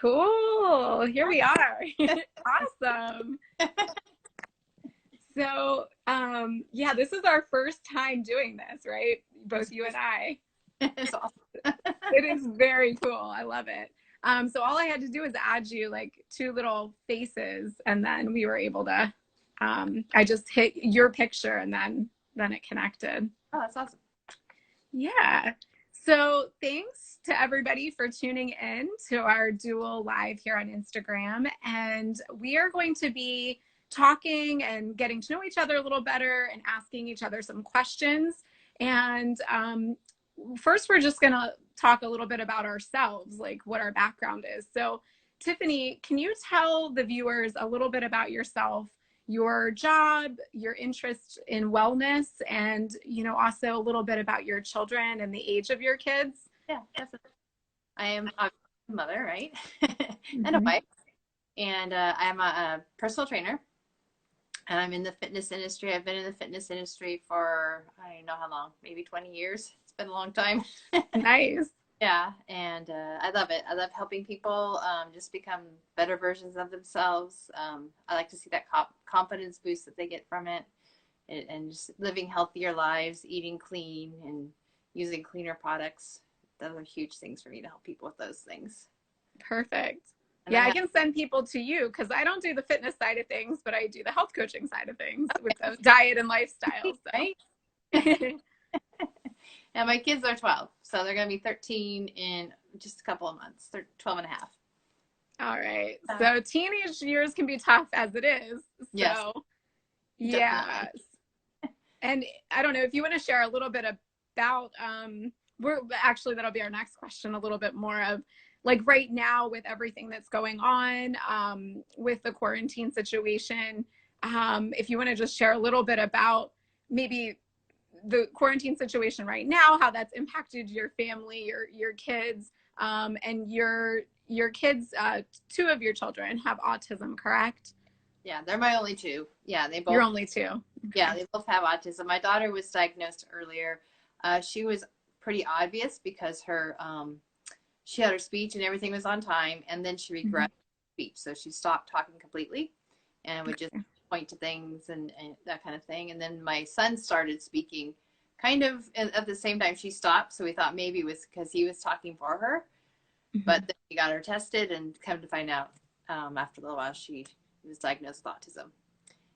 Cool. Here we are. Awesome. So, yeah, this is our first time doing this, right? Both you and I. It's awesome. It is very cool. I love it. So all I had to do was add you like two little faces, and then we were able to, I just hit your picture and then it connected. Oh, that's awesome. Yeah. So thanks to everybody for tuning in to our dual live here on Instagram. And we are going to be talking and getting to know each other a little better and asking each other some questions. And first, we're just going to talk a little bit about ourselves, like what our background is. So Tiffany, can you tell the viewers a little bit about yourself, your job, your interest in wellness, and, you know, also a little bit about your children and the age of your kids? Yeah, definitely. I am a mother, right? And a wife. And I'm a personal trainer. And I'm in the fitness industry. I've been in the fitness industry for, I don't know how long, maybe 20 years. It's been a long time. Nice. Yeah, and I love it. I love helping people just become better versions of themselves. I like to see that confidence boost that they get from it, and just living healthier lives, eating clean, and using cleaner products. Those are huge things for me to help people with those things. Perfect. And yeah, I can send people to you because I don't do the fitness side of things, but I do the health coaching side of things with the diet and lifestyle. So. Right? And my kids are 12, so they're going to be 13 in just a couple of months. They're 12 and a half. All right. So teenage years can be tough as it is. Yes. So, yes. And I don't know if you want to share a little bit about, that'll be our next question, a little bit more of like right now with everything that's going on with the quarantine situation. If you want to just share a little bit about maybe the quarantine situation right now, how that's impacted your family, your kids, and your kids, two of your children have autism, correct? Yeah, they're my only two. Yeah, they both. You're only two. Okay. Yeah, they both have autism. My daughter was diagnosed earlier. She was pretty obvious because she had her speech and everything was on time, and then she regressed speech, so she stopped talking completely, and would just point to things and that kind of thing. And then my son started speaking kind of at the same time she stopped, so we thought maybe it was because he was talking for her. But then we got her tested, and come to find out after a little while she was diagnosed with autism.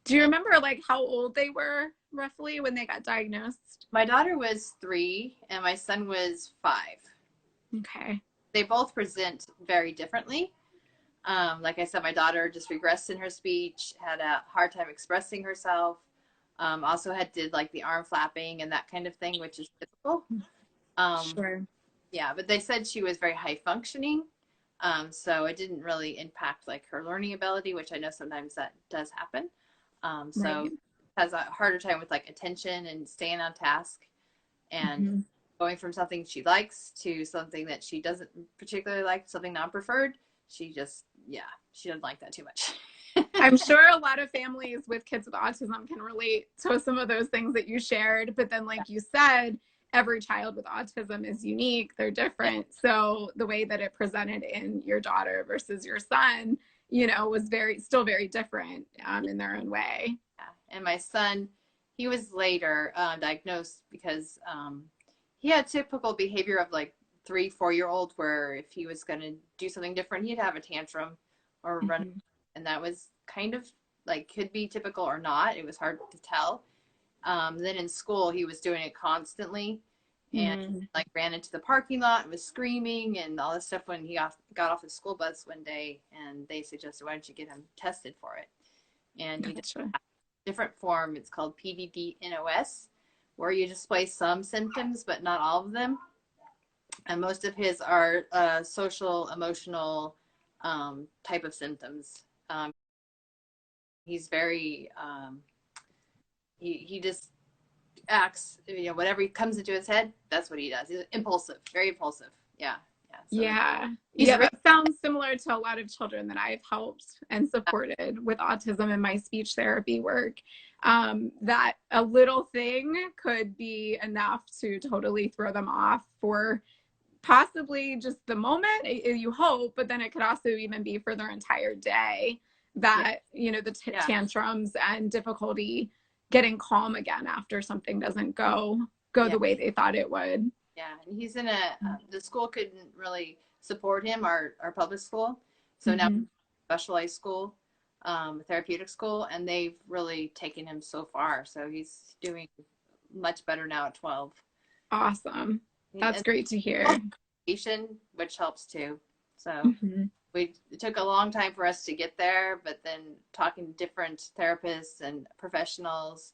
Do you remember like how old they were roughly when they got diagnosed? My daughter was 3 and my son was 5. Okay. They both present very differently. Like I said, my daughter just regressed in her speech, had a hard time expressing herself. Also did like the arm flapping and that kind of thing, which is typical. Sure. Yeah, but they said she was very high functioning. So it didn't really impact like her learning ability, which I know sometimes that does happen. So has a harder time with like attention and staying on task, and going from something she likes to something that she doesn't particularly like, something non-preferred. She doesn't like that too much. I'm sure a lot of families with kids with autism can relate to some of those things that you shared, but then like you said, every child with autism is unique. They're different. So the way that it presented in your daughter versus your son, you know, was still very different in their own way. Yeah. And my son, he was later diagnosed because he had typical behavior of like 3-4-year-old, where if he was going to do something different, he'd have a tantrum or run. And that was kind of like, could be typical or not. It was hard to tell. Then in school, he was doing it constantly, and like ran into the parking lot and was screaming and all this stuff when he got off the school bus one day, and they suggested, why don't you get him tested for it? And he just had a different form. It's called PDD-NOS, where you display some symptoms, but not all of them. And most of his are social, emotional type of symptoms. He's very, he just acts, you know, whatever comes into his head, that's what he does. He's impulsive, very impulsive. Yeah. Yeah. So that sounds similar to a lot of children that I've helped and supported with autism in my speech therapy work. That a little thing could be enough to totally throw them off for possibly just the moment, you hope, but then it could also even be for their entire day Yeah. that, you know, the Yeah. tantrums and difficulty getting calm again after something doesn't go Yeah. the way they thought it would. Yeah. And he's in the school couldn't really support him, our public school. So now Mm-hmm. specialized school, therapeutic school, and they've really taken him so far. So he's doing much better now at 12. Awesome. That's And great to hear. which helps too. So Mm-hmm. it took a long time for us to get there, but then talking to different therapists and professionals,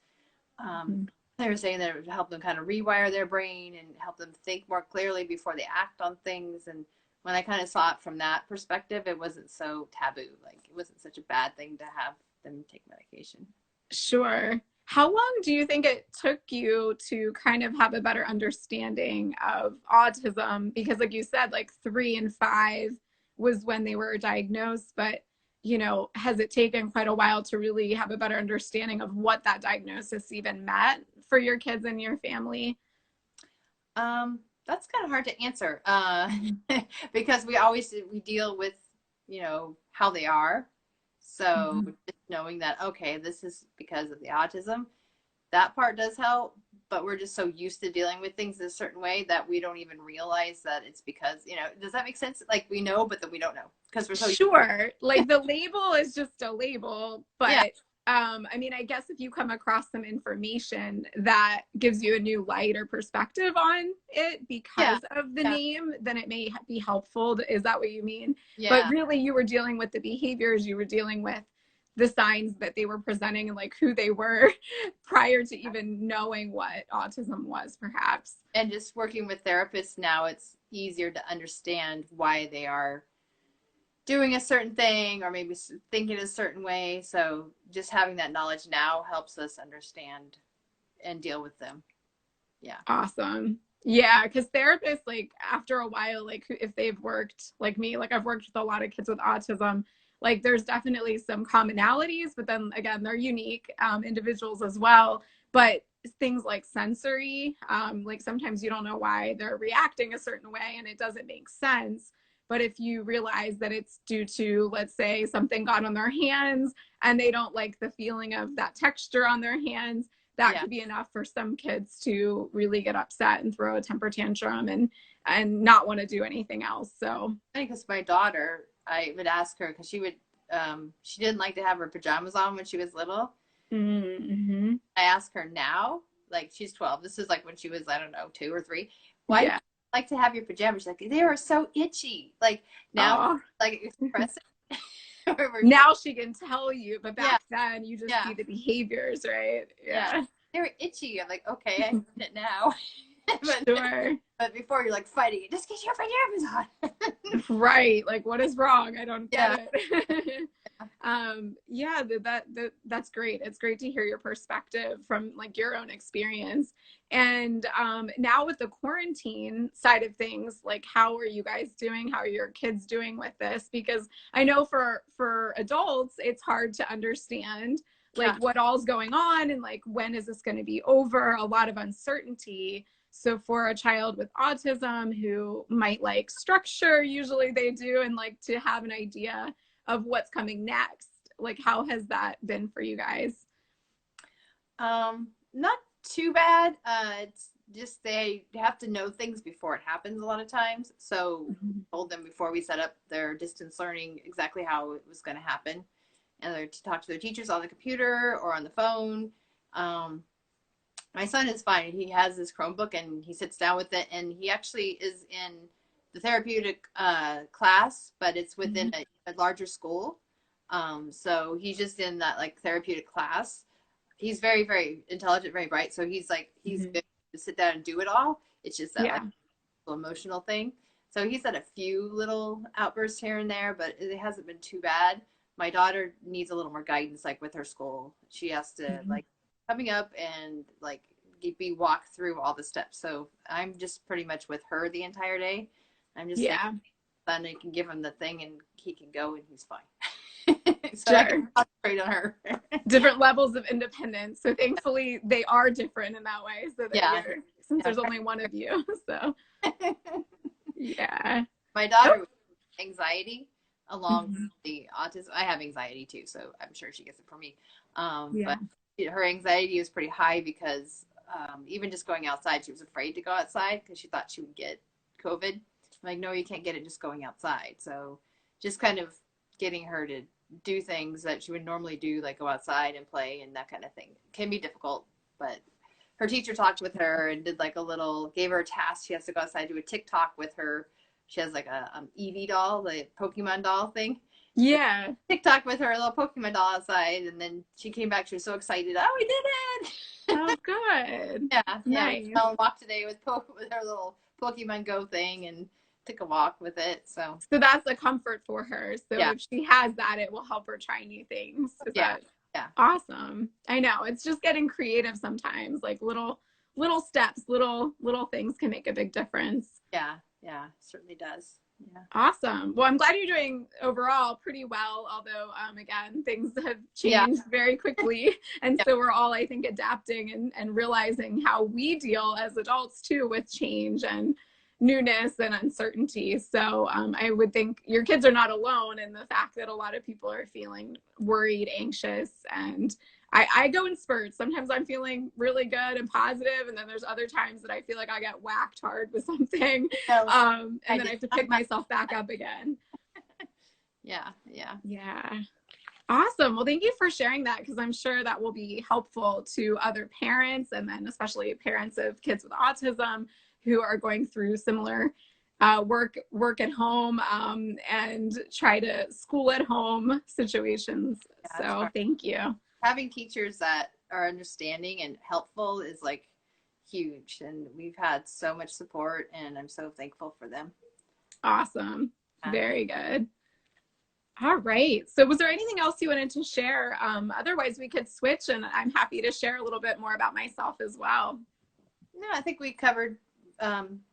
Mm-hmm. they were saying that it would help them kind of rewire their brain and help them think more clearly before they act on things. And when I kind of saw it from that perspective, it wasn't so taboo. Like it wasn't such a bad thing to have them take medication. Sure. How long do you think it took you to kind of have a better understanding of autism? Because like you said, like 3 and 5 was when they were diagnosed, but you know, has it taken quite a while to really have a better understanding of what that diagnosis even meant for your kids and your family? That's kind of hard to answer Mm-hmm. because we deal with, you know, how they are. So just knowing that, okay, this is because of the autism, that part does help, but we're just so used to dealing with things a certain way that we don't even realize that it's because, you know, does that make sense? Like we know, but then we don't know because we're so Sure. Like the label is just a label, yeah, but I mean, I guess if you come across some information that gives you a new light or perspective on it yeah, because of the yeah, name, then it may be helpful. Is that what you mean? But yeah. really, you were dealing with the behaviors, you were dealing with the signs that they were presenting and like who they were prior to even knowing what autism was, perhaps. And just working with therapists now, it's easier to understand why they are doing a certain thing or maybe thinking a certain way. So just having that knowledge now helps us understand and deal with them. Yeah. Awesome. Yeah, because therapists, like after a while, like if they've worked like me, like I've worked with a lot of kids with autism, like there's definitely some commonalities, but then again, they're unique individuals as well. But things like sensory, like sometimes you don't know why they're reacting a certain way and it doesn't make sense. But if you realize that it's due to, let's say, something got on their hands and they don't like the feeling of that texture on their hands, that Yeah. could be enough for some kids to really get upset and throw a temper tantrum and not want to do anything else. So Because my daughter, I would ask her because she didn't like to have her pajamas on when she was little. mm-hmm. I ask her now, like she's 12. This is like when she was, I don't know, 2 or 3. Why do Yeah. you like to have your pajamas? She's like, they are so itchy. Like now, Oh, like expressing. now she can tell you, but Yeah, back then you just yeah, see the behaviors, right? yeah. Yeah. They're itchy. I'm like, okay, I get it now. but Sure. but before you're like fighting it, just get your pajamas on. Right. Like, what is wrong? I don't Yeah. get it. Yeah, that's great. It's great to hear your perspective from like your own experience. And now with the quarantine side of things, like how are you guys doing? How are your kids doing with this? Because I know for adults, it's hard to understand like Yeah. what all's going on and like when is this going to be over? A lot of uncertainty. So for a child with autism who might like structure, usually they do, and like to have an idea of what's coming next, like how has that been for you guys? Not too bad. It's just they have to know things before it happens a lot of times. So Mm-hmm. told them before we set up their distance learning exactly how it was going to happen, and they're to talk to their teachers on the computer or on the phone. My son is fine. He has his Chromebook and he sits down with it, and he actually is in the therapeutic class, but it's within a larger school. So he's just in that like therapeutic class. He's very, very intelligent, very bright. So he's Mm-hmm. good to sit down and do it all. It's just that like Yeah. emotional thing. So he's had a few little outbursts here and there, but it hasn't been too bad. My daughter needs a little more guidance, like with her school. She has to Mm-hmm. like coming up and like be walked through all the steps. So I'm just pretty much with her the entire day. I'm just saying, Yeah. son, I can give him the thing and he can go and he's fine. So I Sure. can concentrate on her. Different levels of independence. So thankfully they are different in that way. So that Yeah. you're, since there's only one of you. So Yeah. My Oh. daughter with anxiety along with Mhm. the autism. I have anxiety too, so I'm sure she gets it from me. Yeah. But her anxiety was pretty high because even just going outside, she was afraid to go outside because she thought she would get COVID. I'm like, no, you can't get it just going outside. So just kind of getting her to do things that she would normally do, like go outside and play and that kind of thing, can be difficult. But her teacher talked with her and did like a little, gave her a task. She has to go outside, do a TikTok with her. She has like a Eevee doll, the Pokemon doll thing. Yeah. TikTok with her little Pokemon doll outside, and then she came back. She was so excited. Oh, we did it! Oh, good. Yeah. We Nice. went on a walk today with her little Pokemon Go thing, and took a walk with it. So So that's a comfort for her. So yeah, if she has that, it will help her try new things. Is yeah, that yeah, awesome? I know. It's just getting creative sometimes. Like little steps, little things can make a big difference. yeah, yeah. Certainly does. Yeah, Awesome. Well, I'm glad you're doing overall pretty well, although again, things have yeah, changed very quickly. And yeah, so we're all, I think, adapting and realizing how we deal as adults too with change and newness and uncertainty. So I would think your kids are not alone in the fact that a lot of people are feeling worried, anxious, and I go in spurts. Sometimes I'm feeling really good and positive, and then there's other times that I feel like I get whacked hard with something, no, I and then I did. have to pick myself back up again. Yeah, yeah, Yeah. Awesome. Well, thank you for sharing that because I'm sure that will be helpful to other parents and then especially parents of kids with autism who are going through similar work at home and try to school at home situations. yeah. It's So hard. thank you. Having teachers that are understanding and helpful is like huge, and we've had so much support, and I'm so thankful for them. Awesome. Yeah. Very good. All right. So was there anything else you wanted to share? Otherwise, we could switch and I'm happy to share a little bit more about myself as well. No, I think we covered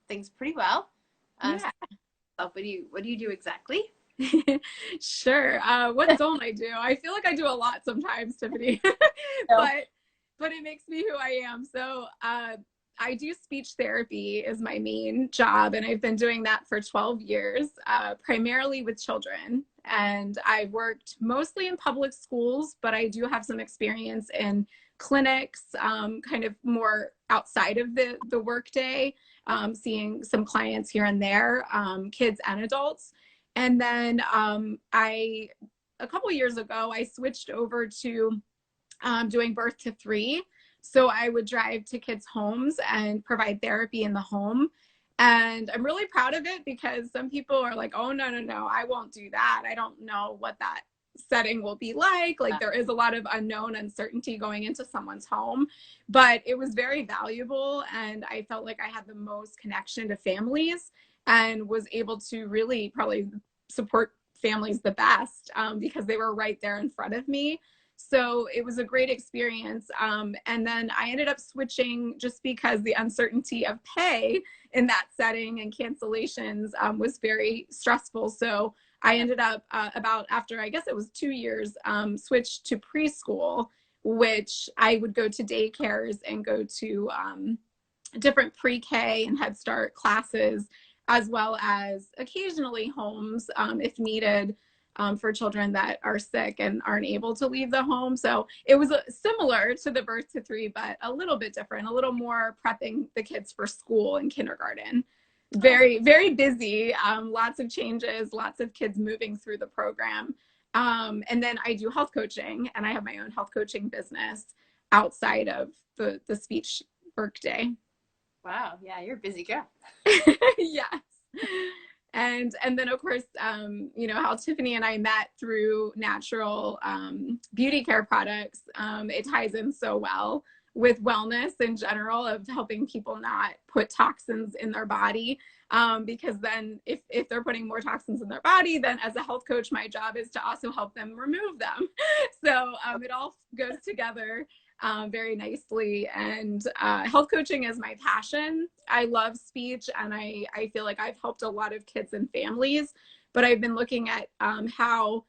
things pretty well. Yeah. So what do you do exactly? Sure. What don't I do? I feel like I do a lot sometimes, Tiffany, So, but it makes me who I am. So I do speech therapy is my main job, and I've been doing that for 12 years, primarily with children. And I worked mostly in public schools, but I do have some experience in clinics, kind of more outside of the workday, seeing some clients here and there, kids and adults. And then a couple years ago, I switched over to doing birth to three. So I would drive to kids' homes and provide therapy in the home. And I'm really proud of it because some people are like, oh, no, no, no, I won't do that. I don't know what that setting will be like. Like there is a lot of unknown uncertainty going into someone's home, but it was very valuable. And I felt like I had the most connection to families and was able to really probably support families the best because they were right there in front of me. So it was a great experience. And then I ended up switching just because the uncertainty of pay in that setting and cancellations was very stressful. So I ended up about after, I guess it was 2 years, switched to preschool, which I would go to daycares and go to different pre-K and Head Start classes, as well as occasionally homes if needed for children that are sick and aren't able to leave the home. So it was similar to the birth to three, but a little bit different, a little more prepping the kids for school and kindergarten. Very, very busy, lots of changes, lots of kids moving through the program. And then I do health coaching and I have my own health coaching business outside of the speech workday. wow, yeah, you're a busy girl. Yes. And then of course how Tiffany and I met through natural beauty care products. It ties in so well with wellness in general of helping people not put toxins in their body, because then if they're putting more toxins in their body, then as a health coach my job is to also help them remove them. So it all goes together very nicely. And health coaching is my passion. I love speech, and I feel like I've helped a lot of kids and families, but I've been looking at how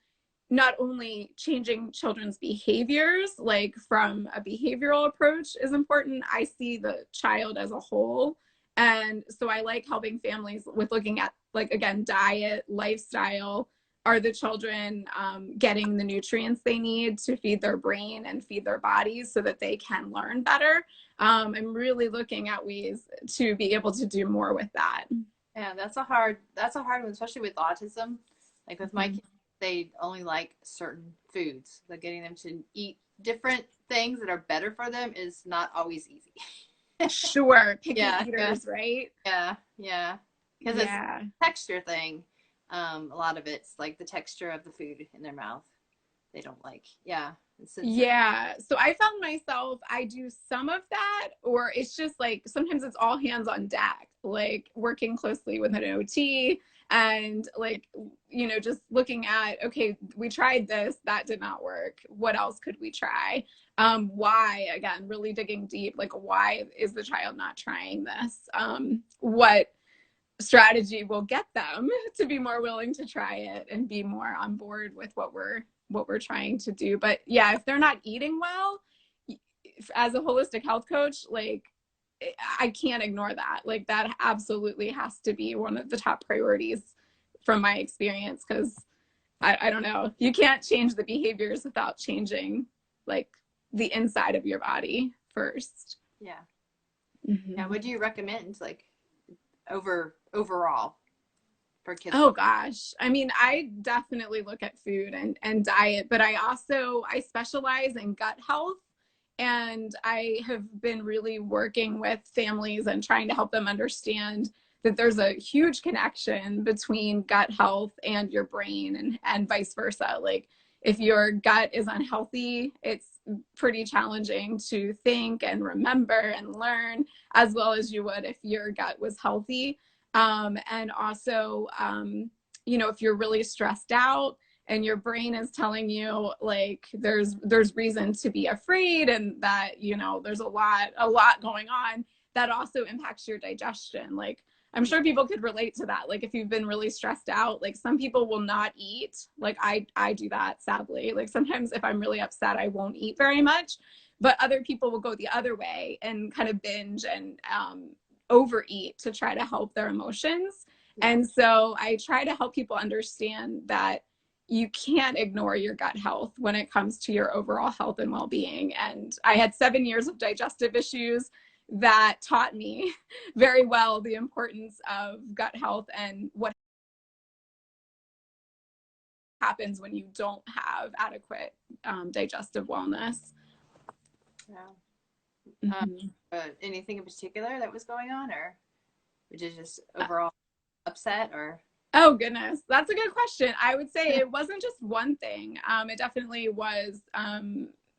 not only changing children's behaviors, like from a behavioral approach is important, I see the child as a whole And so I like helping families with looking at, like, again, diet, lifestyle. Are the children getting the nutrients they need to feed their brain and feed their bodies so that they can learn better? I'm really looking at ways to be able to do more with that. Yeah, that's a hard one, especially with autism. Like with my kids, they only like certain foods. So getting them to eat different things that are better for them is not always easy. Sure, picky Yeah, yeah, eaters, right? yeah, yeah. Because it's Yeah. a texture thing. A lot of it's like the texture of the food in their mouth. They don't like. Yeah, it's sensory. Yeah. So I found myself, I do some of that, or it's just like sometimes it's all hands on deck, like working closely with an OT and, like, just looking at, okay, we tried this, that did not work. What else could we try? Why, again, really digging deep, like, why is the child not trying this? What strategy will get them to be more willing to try it and be more on board with what we're trying to do. But yeah, if they're not eating well, as a holistic health coach, like, I can't ignore that. Like, that absolutely has to be one of the top priorities from my experience, because I don't know, you can't change the behaviors without changing, like, the inside of your body first. Yeah, yeah. Mm-hmm. What do you recommend, like, overall for kids? Oh gosh. I mean, I definitely look at food and diet, but I specialize in gut health. And I have been really working with families and trying to help them understand that there's a huge connection between gut health and your brain, and vice versa. Like, if your gut is unhealthy, it's pretty challenging to think and remember and learn as well as you would if your gut was healthy. And also, if you're really stressed out and your brain is telling you, like, there's reason to be afraid, and that, there's a lot going on, that also impacts your digestion. Like, I'm sure people could relate to that. Like, if you've been really stressed out, like, some people will not eat. Like, I do that, sadly. Like, sometimes if I'm really upset, I won't eat very much, but other people will go the other way and kind of binge and overeat to try to help their emotions. Yeah. And so I try to help people understand that you can't ignore your gut health when it comes to your overall health and well-being. And I had 7 years of digestive issues that taught me very well the importance of gut health and what happens when you don't have adequate digestive wellness. Yeah. Mm-hmm. Anything in particular that was going on, or was it just overall upset, or? Oh, goodness. That's a good question. I would say it wasn't just one thing. It definitely was.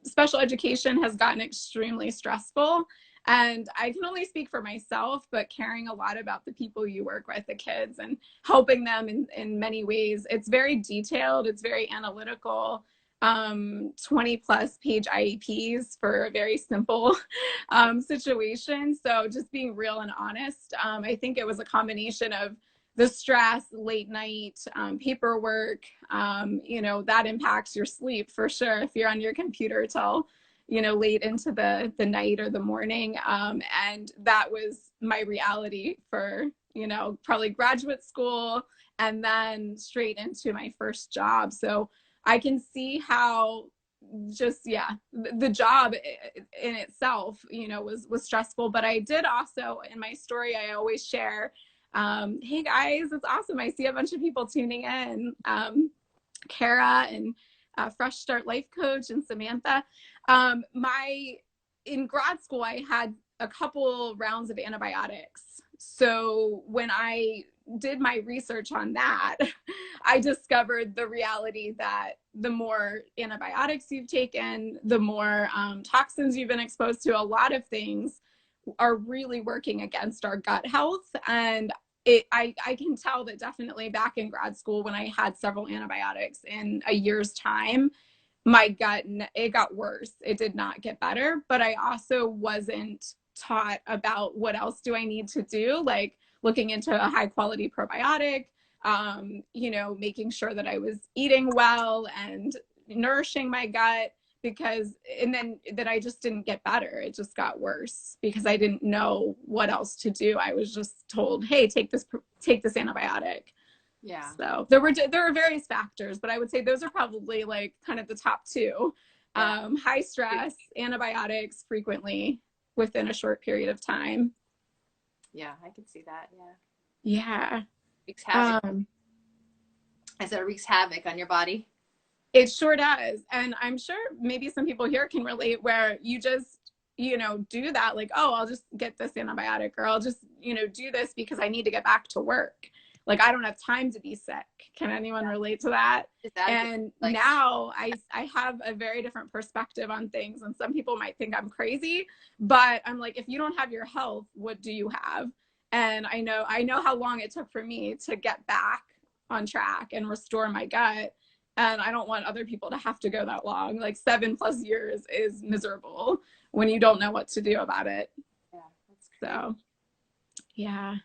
Special education has gotten extremely stressful. And I can only speak for myself, but caring a lot about the people you work with, the kids, and helping them in many ways. It's very detailed. It's very analytical. 20 plus page IEPs for a very simple situation. So just being real and honest. I think it was a combination of the stress, late night paperwork, that impacts your sleep for sure if you're on your computer till, late into the night or the morning. And that was my reality for, probably graduate school and then straight into my first job. So I can see how just, yeah, the job in itself, was stressful. But I did also, in my story, I always share, hey guys, it's awesome. I see a bunch of people tuning in. Kara and Fresh Start Life Coach and Samantha. In grad school, I had a couple rounds of antibiotics. So when I did my research on that, I discovered the reality that the more antibiotics you've taken, the more toxins you've been exposed to, a lot of things are really working against our gut health. And I can tell that definitely back in grad school, when I had several antibiotics in a year's time, my gut, it got worse. It did not get better. But I also wasn't taught about what else do I need to do, like looking into a high quality probiotic, making sure that I was eating well and nourishing my gut, because, and then that I just didn't get better. It just got worse because I didn't know what else to do. I was just told, hey, take this antibiotic. Yeah. So there were various factors, but I would say those are probably like kind of the top two. Yeah. High stress, antibiotics frequently within a short period of time. Yeah, I can see that. Yeah. Yeah. Wreaks havoc. I said it wreaks havoc on your body. It sure does. And I'm sure maybe some people here can relate where you just, do that, like, oh, I'll just get this antibiotic, or I'll just, do this because I need to get back to work. Like, I don't have time to be sick. Can anyone relate to that? And like, now I have a very different perspective on things. And some people might think I'm crazy, but I'm like, if you don't have your health, what do you have? And I know how long it took for me to get back on track and restore my gut. And I don't want other people to have to go that long. Like 7+ years is miserable when you don't know what to do about it. Yeah, that's great. So, yeah.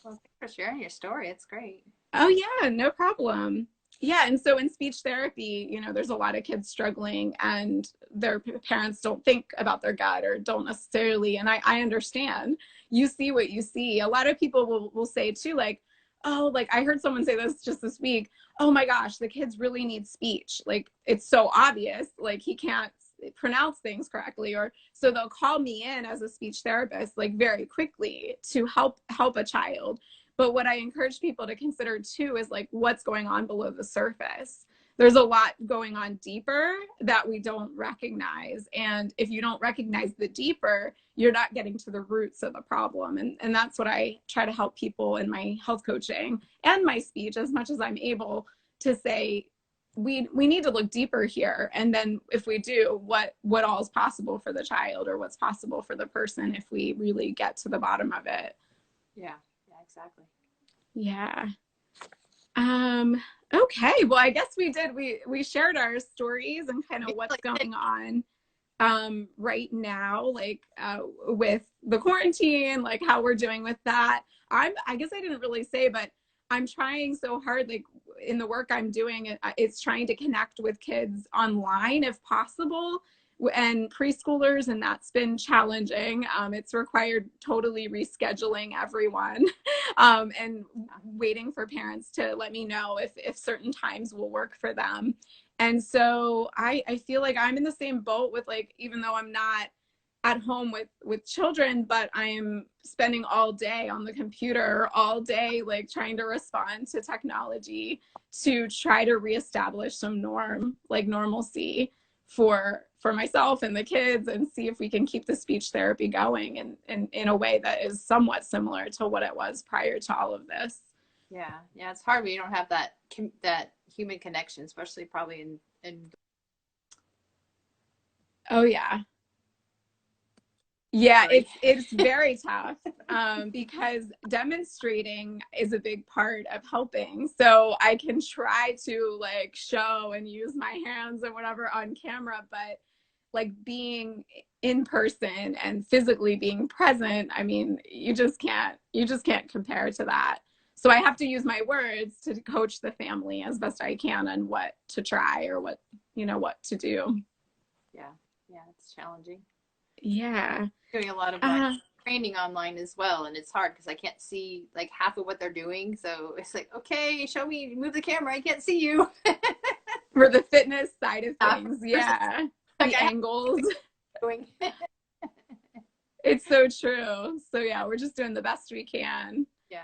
Well, thanks for sharing your story. It's great. Oh, yeah, no problem. Yeah, and so in speech therapy, there's a lot of kids struggling and their parents don't think about their gut or don't necessarily. And I understand. You see what you see. A lot of people will say too, like, oh, like I heard someone say this just this week. Oh my gosh, the kids really need speech. Like it's so obvious, like he can't pronounce things correctly. Or so they'll call me in as a speech therapist, like very quickly to help a child. But what I encourage people to consider too is like what's going on below the surface. There's a lot going on deeper that we don't recognize. And if you don't recognize the deeper, you're not getting to the roots of the problem. And that's what I try to help people in my health coaching and my speech as much as I'm able to say, we need to look deeper here. And then if we do, what all is possible for the child or what's possible for the person if we really get to the bottom of it. Yeah, exactly. Yeah. Okay, well, I guess we shared our stories and kind of what's going on right now, like with the quarantine, like how we're doing with that. I guess I didn't really say, but I'm trying so hard, like in the work I'm doing, it's trying to connect with kids online if possible, and preschoolers, and that's been challenging. It's required totally rescheduling everyone and waiting for parents to let me know if certain times will work for them. And so I feel like I'm in the same boat with, like, even though I'm not at home with children, but I'm spending all day on the computer, all day, like trying to respond to technology to try to reestablish some normalcy for myself and the kids, and see if we can keep the speech therapy going and in a way that is somewhat similar to what it was prior to all of this. Yeah, it's hard when you don't have that human connection, especially probably in. Oh yeah, it's very tough because demonstrating is a big part of helping. So I can try to like show and use my hands and whatever on camera, but like being in person and physically being present, I mean, you just can't compare to that. So I have to use my words to coach the family as best I can on what to try or what to do. Yeah, it's challenging. Yeah. Doing a lot of training online as well, and it's hard because I can't see like half of what they're doing. So it's like, okay, show me, move the camera, I can't see you. For the fitness side of things, yeah. The angles. It's so true. So yeah, we're just doing the best we can. Yeah.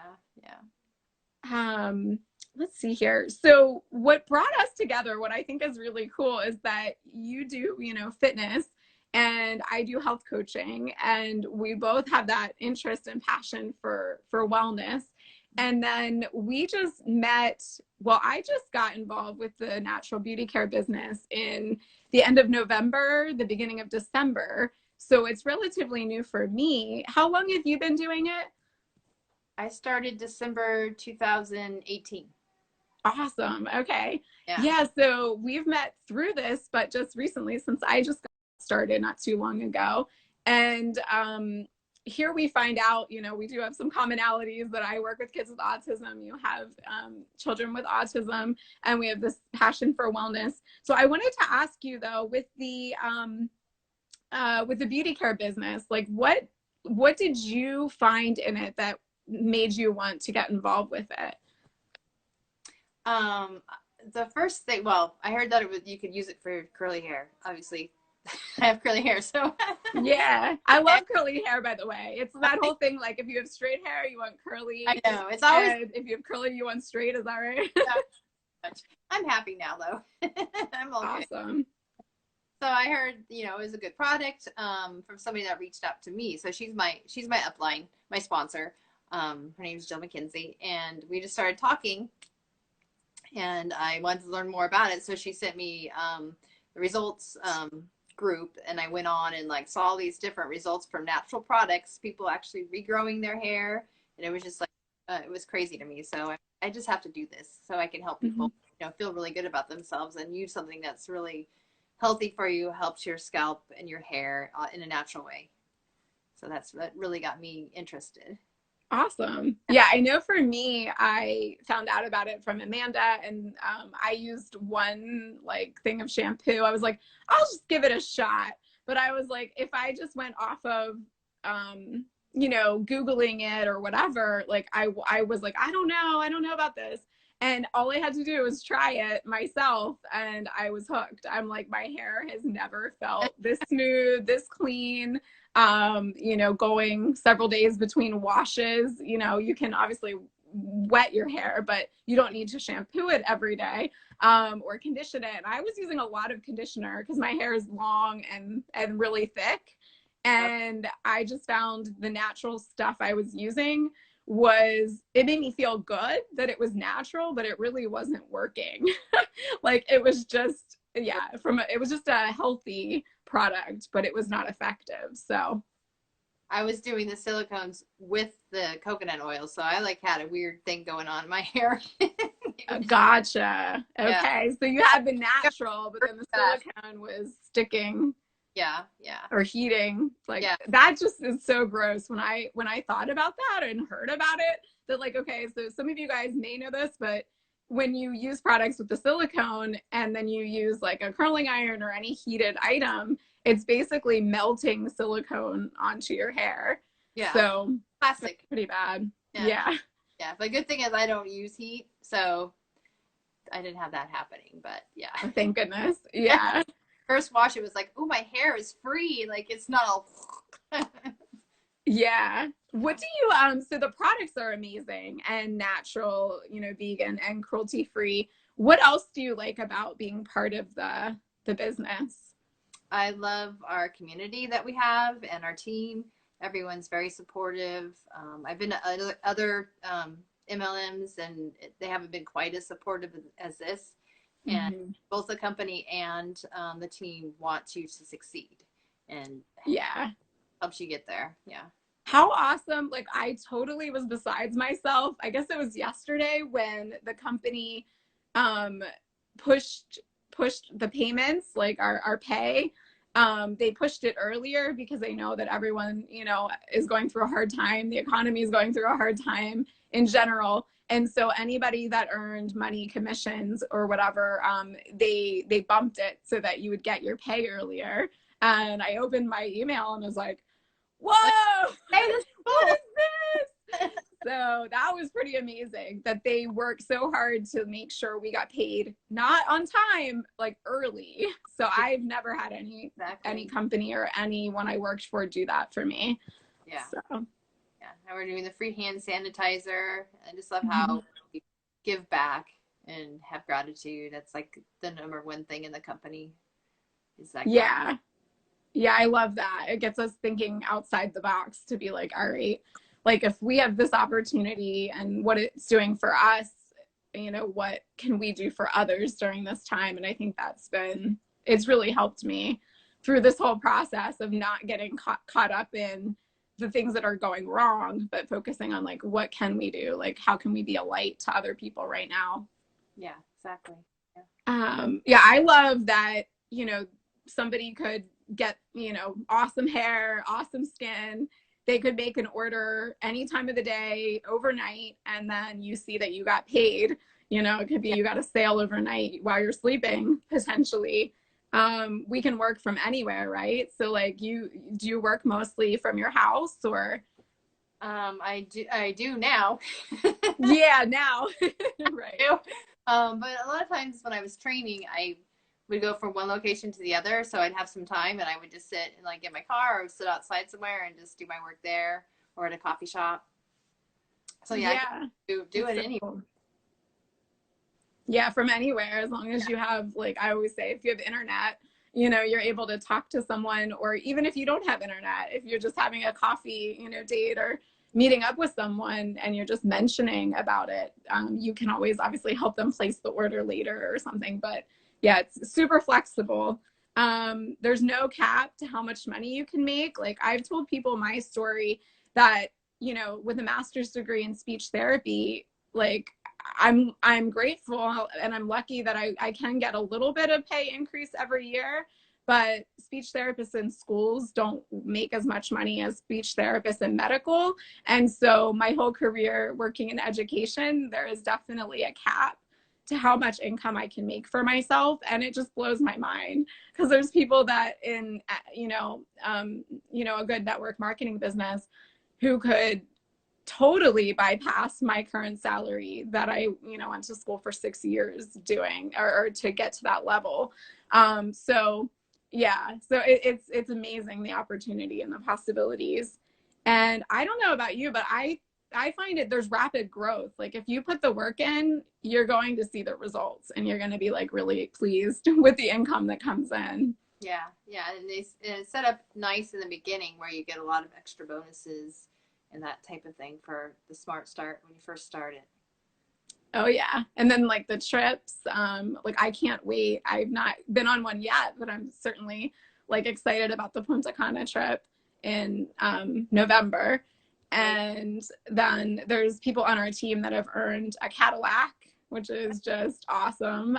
Let's see here. So what brought us together, what I think is really cool, is that you do, fitness and I do health coaching, and we both have that interest and passion for wellness. And then we just met, well, I just got involved with the natural beauty care business in the end of November, the beginning of December. So it's relatively new for me. How long have you been doing it? I started December 2018. Awesome. Okay. Yeah. So we've met through this, but just recently, since I just got started not too long ago. And here we find out, you know, we do have some commonalities, that I work with kids with autism. You have children with autism, and we have this passion for wellness. So I wanted to ask you though, with the beauty care business, like what did you find in it that made you want to get involved with it? The first thing, well, I heard that you could use it for curly hair. Obviously, I have curly hair, so yeah, I love curly hair. By the way, it's that whole thing. Like, if you have straight hair, you want curly. I know it's always. And if you have curly, you want straight. Is that right? I'm happy now, though. I'm all awesome. Good. So I heard, you know, it was a good product from somebody that reached out to me. So she's my upline, my sponsor. Her name is Jill McKenzie, and we just started talking. And I wanted to learn more about it, so she sent me the results group, and I went on and like saw all these different results from natural products, people actually regrowing their hair, and it was just like it was crazy to me. So I just have to do this so I can help people, you know, feel really good about themselves and use something that's really healthy for you, helps your scalp and your hair in a natural way. So that really got me interested. Awesome. Yeah, I know for me, I found out about it from Amanda, and I used one like thing of shampoo. I was like, I'll just give it a shot. But I was like, if I just went off of, you know, Googling it or whatever, like I was like, I don't know about this. And all I had to do was try it myself, and I was hooked. I'm like, my hair has never felt this smooth, this clean. You know, going several days between washes, you know, you can obviously wet your hair, but you don't need to shampoo it every day or condition it. And I was using a lot of conditioner because my hair is long and really thick. And I just found the natural stuff I was using it made me feel good that it was natural, but it really wasn't working. Like, it was just, yeah, it was just a healthy product, but it was not effective. So I was doing the silicones with the coconut oil, so I like had a weird thing going on in my hair. Gotcha. Okay, yeah. So you had the natural, but then the silicone was sticking. Yeah. Or heating. Like, that just is so gross. When I thought about that and heard about it, that like, okay, so some of you guys may know this, but when you use products with the silicone and then you use like a curling iron or any heated item, it's basically melting silicone onto your hair. Yeah. So plastic. Pretty bad. Yeah. But good thing is I don't use heat, so I didn't have that happening. But yeah. Oh, thank goodness. Yeah. First wash, it was like, oh, my hair is free. Like, it's not all. Yeah. What do you, so the products are amazing and natural, you know, vegan and cruelty free. What else do you like about being part of the business? I love our community that we have and our team. Everyone's very supportive. I've been to other MLMs, and they haven't been quite as supportive as this. And both the company and the team want you to succeed, and helps you get there. Yeah. How awesome. Like, I totally was besides myself. I guess it was yesterday when the company pushed the payments, like our pay. They pushed it earlier because they know that everyone, you know, is going through a hard time. The economy is going through a hard time in general. And so anybody that earned money, commissions or whatever, they bumped it so that you would get your pay earlier. And I opened my email and was like, whoa, hey, what is this? So that was pretty amazing that they worked so hard to make sure we got paid not on time, like early. So I've never had any company or anyone I worked for do that for me. Yeah. So. Yeah, and we're doing the free hand sanitizer. I just love how you give back and have gratitude. That's like the number one thing in the company. Is that gratitude. Yeah, I love that. It gets us thinking outside the box to be like, all right, like if we have this opportunity and what it's doing for us, you know, what can we do for others during this time? And I think it's really helped me through this whole process of not getting caught up in the things that are going wrong, but focusing on like, what can we do? Like, how can we be a light to other people right now? Yeah, exactly. Yeah, I love that, you know, somebody could get, you know, awesome hair, awesome skin, they could make an order any time of the day, overnight, and then you see that you got paid. You know, it could be Yeah. you got a sale overnight while you're sleeping, potentially. We can work from anywhere, right? So like do you work mostly from your house or? I do now. Yeah, now. Right. But a lot of times when I was training, I would go from one location to the other, so I'd have some time and I would just sit and like get my car or sit outside somewhere and just do my work there or at a coffee shop. So yeah, I can Yeah. do That's it so anywhere. cool. Yeah, from anywhere, as long as you have, like I always say, if you have internet, you know, you're able to talk to someone, or even if you don't have internet, if you're just having a coffee, you know, date or meeting up with someone and you're just mentioning about it, you can always obviously help them place the order later or something. But yeah, it's super flexible. There's no cap to how much money you can make. Like I've told people my story that, you know, with a master's degree in speech therapy, like I'm grateful and I'm lucky that I can get a little bit of pay increase every year, but speech therapists in schools don't make as much money as speech therapists in medical. And so my whole career working in education, there is definitely a cap to how much income I can make for myself. And it just blows my mind because there's people that in, a good network marketing business who could totally bypass my current salary that I, you know, went to school for 6 years doing or to get to that level. So yeah, so it's amazing the opportunity and the possibilities. And I don't know about you, but I find it there's rapid growth. Like if you put the work in, you're going to see the results and you're going to be like really pleased with the income that comes in. Yeah, and it's set up nice in the beginning where you get a lot of extra bonuses and that type of thing for the smart start when you first started. Oh yeah. And then like the trips, like I can't wait. I've not been on one yet, but I'm certainly like excited about the Punta Cana trip in November. Right. And then there's people on our team that have earned a Cadillac, which is just awesome.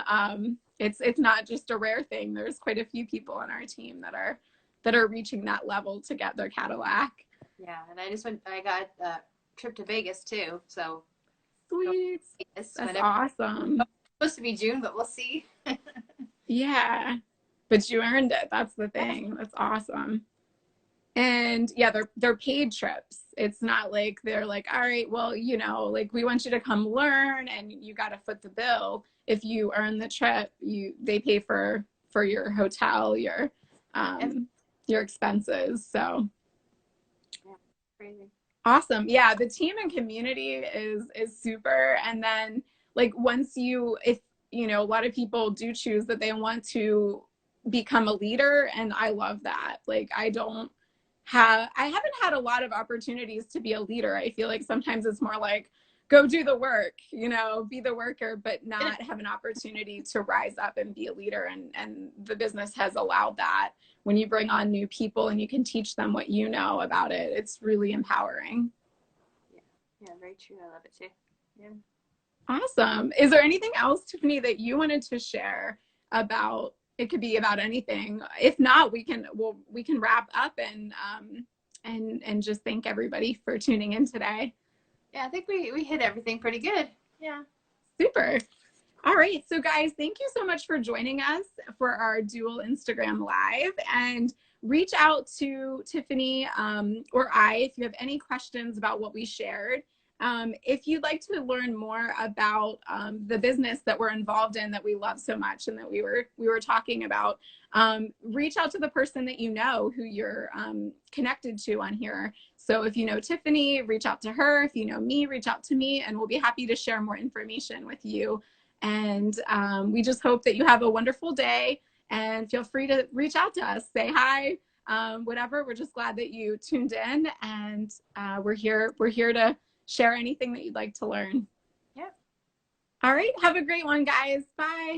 It's not just a rare thing. There's quite a few people on our team that are reaching that level to get their Cadillac. Yeah, and I got a trip to Vegas too. So Sweet. Vegas That's whenever. awesome. It's supposed to be June, but we'll see. Yeah. But you earned it. That's the Yes. thing. That's awesome. And yeah, they're paid trips. It's not like they're like, all right, well, you know, like we want you to come learn and you got to foot the bill. If you earn the trip, they pay for your hotel, Yes. your expenses. So Yeah. Crazy. awesome. Yeah, the team and community is super. And then like once if you know, a lot of people do choose that they want to become a leader, and I love that. Like I haven't had a lot of opportunities to be a leader. I feel like sometimes it's more like go do the work, you know, be the worker, but not have an opportunity to rise up and be a leader. And the business has allowed that. When you bring on new people and you can teach them what you know about it, it's really empowering. Yeah. Yeah. Very true. I love it too. Yeah. Awesome. Is there anything else, Tiffany, that you wanted to share about? It could be about anything. If not, we can wrap up and just thank everybody for tuning in today. Yeah. I think we hit everything pretty good. Yeah. Super. All right. So, guys, thank you so much for joining us for our dual Instagram live. And reach out to Tiffany or I if you have any questions about what we shared. If you'd like to learn more about the business that we're involved in that we love so much and that we were talking about, reach out to the person that you know who you're connected to on here. So if you know Tiffany, reach out to her. If you know me, reach out to me, and we'll be happy to share more information with you. And we just hope that you have a wonderful day and feel free to reach out to us, say hi, whatever. We're just glad that you tuned in, and we're here to share anything that you'd like to learn. Yeah. All right. Have a great one, guys. Bye.